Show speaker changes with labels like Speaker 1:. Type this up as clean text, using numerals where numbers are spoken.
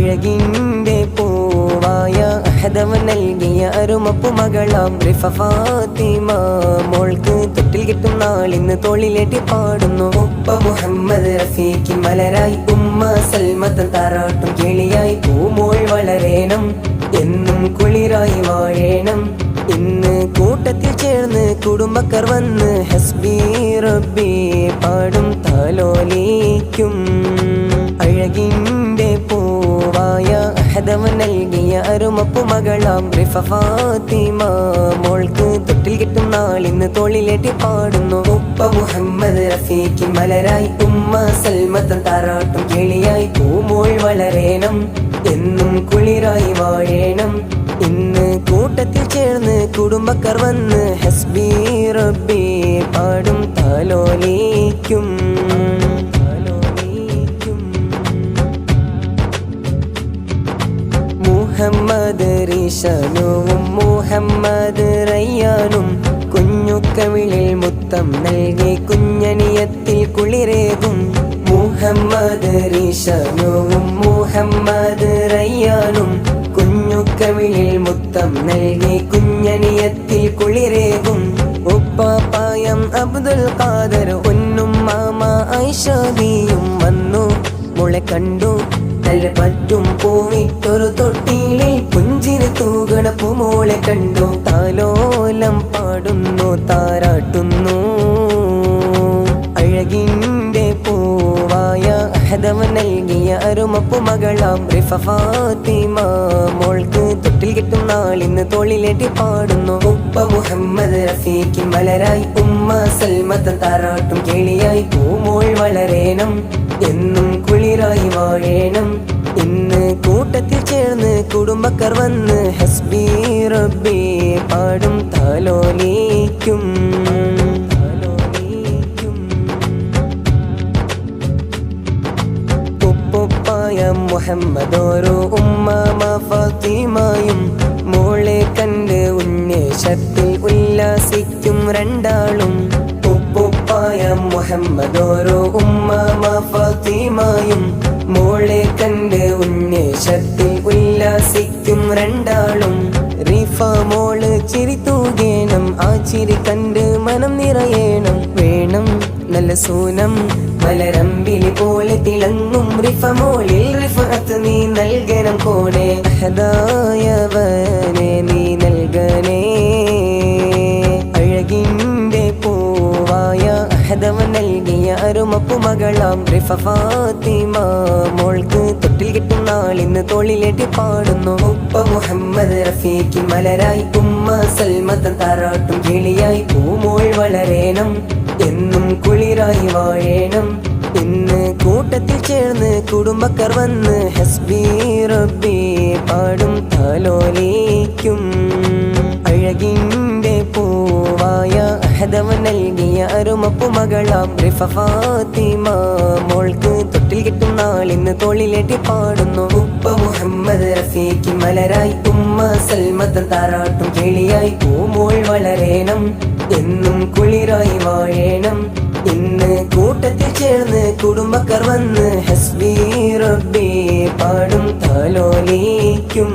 Speaker 1: അഴകിൻ്റെ പൂവായ അഹദവൻ നൽകിയ അരുമപ്പു മകളാം റിഫ ഫാത്തിമ മോൾക്ക് തൊട്ടിൽ കിട്ടും നാളിന്ന് തോളിലേറ്റി പാടുന്നു. ഉപ്പ മുഹമ്മദ് റഫീഖിൻ മലരായി ഉമ്മ സൽമത്തൻ താരാട്ടും കിളിയായി പൂമോൾ വളരേണം എന്നും കുളിരായി വാഴേണം. ഇന്ന് കൂട്ടത്തിൽ ചേർന്ന് കുടുംബക്കാർ വന്ന് ഹസ്ബി റബ്ബി പാടും താലോലിക്കും. അഴകിൻ്റെ പൂവായ അഹദവൻ നൽകിയ അരുമപ്പു മകളാം റിഫ ഫാത്തിമ മോൾക്ക് തൊട്ടിൽ കിട്ടും നാളിന്ന് തോളിലേറ്റി പാടുന്നു. ഉപ്പ മുഹമ്മദ് റഫീഖിൻ മലരായി ഉമ്മ സൽമത്തൻ താരാട്ടും കിളിയായി പൂമോൾ വളരേണം എന്നും കുളിരായി വാഴേണം. ഇന്ന് കൂട്ടത്തിൽ ചേർന്ന് കുടുംബക്കാർ വന്ന് ഹസ്ബി റബ്ബി പാടും താലോലിക്കും. മുഹമ്മദ് റിഷനുവും മുഹമ്മദ് റയ്യാനും കുഞ്ഞുക്കവിളിൽ മുത്തം നൽകി കുഞ്ഞനിയത്തിൽ കുളിരേകും. മുഹമ്മദ് റിഷനുവും മുഹമ്മദ് റയ്യാനും കുഞ്ഞുക്കവിളിൽ മുത്തം നൽകി കുഞ്ഞനിയത്തിൽ കുളിരേകും. ഉപ്പാപ്പായം അബ്ദുൽ ഖാദർ ഒന്നും മാമ ഐഷാദിയും വന്നു. മുളെ കണ്ടു നല്ല പറ്റും പൂവിട്ടൊരു തൊട്ടിയിൽ പുഞ്ചിരി തൂകണ പൂമോളെ കണ്ടു. താലോലം പാടുന്നു താരാട്ടുന്നു. അഴകിൻ്റെ പൂവായ അഹദവൻ നൽകിയ അരുമപ്പു മകളാം റിഫ ഫാത്തിമ മോൾക്ക് തൊട്ടിൽ കിട്ടും നാളിന്ന് തോളിലേറ്റി പാടുന്നു. ഉപ്പ മുഹമ്മദ് റഫീഖിൻ മലരായി ഉമ്മ സൽമത്തൻ താരാട്ടും കിളിയായി പൂമോൾ വളരേണം എന്നും കുളിരായി വാഴേണം. ഇന്ന് കൂട്ടത്തിൽ ചേർന്ന് കുടുംബക്കാർ വന്ന് ഹസ്ബി റബ്ബി പാടും താലോലിക്കും. ഉപ്പുപ്പായ മുഹമ്മദോരോ ഉമ്മാമ ഫാത്തിമയും മോളെ കണ്ട് ഉന്മേഷത്തിൽ ഉല്ലാസിക്കും രണ്ടാളും. ഉപ്പുപ്പായ മുഹമ്മദോരോ ഉമ്മാമ ഫാത്തിമയും മോളെ കണ്ട് ഉന്മേഷത്തിൽ ഉല്ലാസിക്കും രണ്ടാളും. റിഫ മോള് ചിരി തൂകേണം ആ ചിരി കണ്ട് മനം നിറയേണം. വേണം നല്ല സൂനം മലരമ്പിലി പോലെ തിളങ്ങും റിഫ മോളിൽ റിഫഅത്ത് നീ നൽകണം കോണെ. അഹദായവനെ നീ നൽകണേ. അഴകിൻ്റെ പൂവായ അഹദവൻ നൽകിയ അരുമപ്പു മകളാം റിഫ ഫാത്തിമ മോൾക്ക് തൊട്ടിൽ കിട്ടും നാളിന്ന് തോളിലേറ്റി പാടുന്നു. ഉപ്പ മുഹമ്മദ് റഫീഖിൻ മലരായി ഉമ്മ സൽമത്തൻ താരാട്ടും കിളിയായി പൂമോൾ വളരേണം എന്നും കുളിരായി വാഴേണം. ഇന്ന് കൂട്ടത്തിൽ ചേർന്ന് കുടുംബക്കാർ വന്ന് ഹസ്ബി റബ്ബി പാടും താലോലിക്കും. അഴകിൻ്റെ പൂവായ അഹദവൻ നൽകിയ അരുമപ്പു മകളാം റിഫ ഫാത്തിമ മോൾക്ക് തൊട്ടിൽ കിട്ടും നാളിന്ന് തോളിലേറ്റി പാടുന്നു. ഉപ്പ മുഹമ്മദ് റഫീഖിൻ മലരായി ഉമ്മ സൽമത്തൻ താരാട്ടും കിളിയായി പൂമോൾ വളരേണം എന്നും കുളിരായി വാഴേണം. ഇന്ന് കൂട്ടത്തിൽ ചേർന്ന് കുടുംബക്കാർ വന്ന് ഹസ്ബി റബ്ബി പാടും താലോലിക്കും.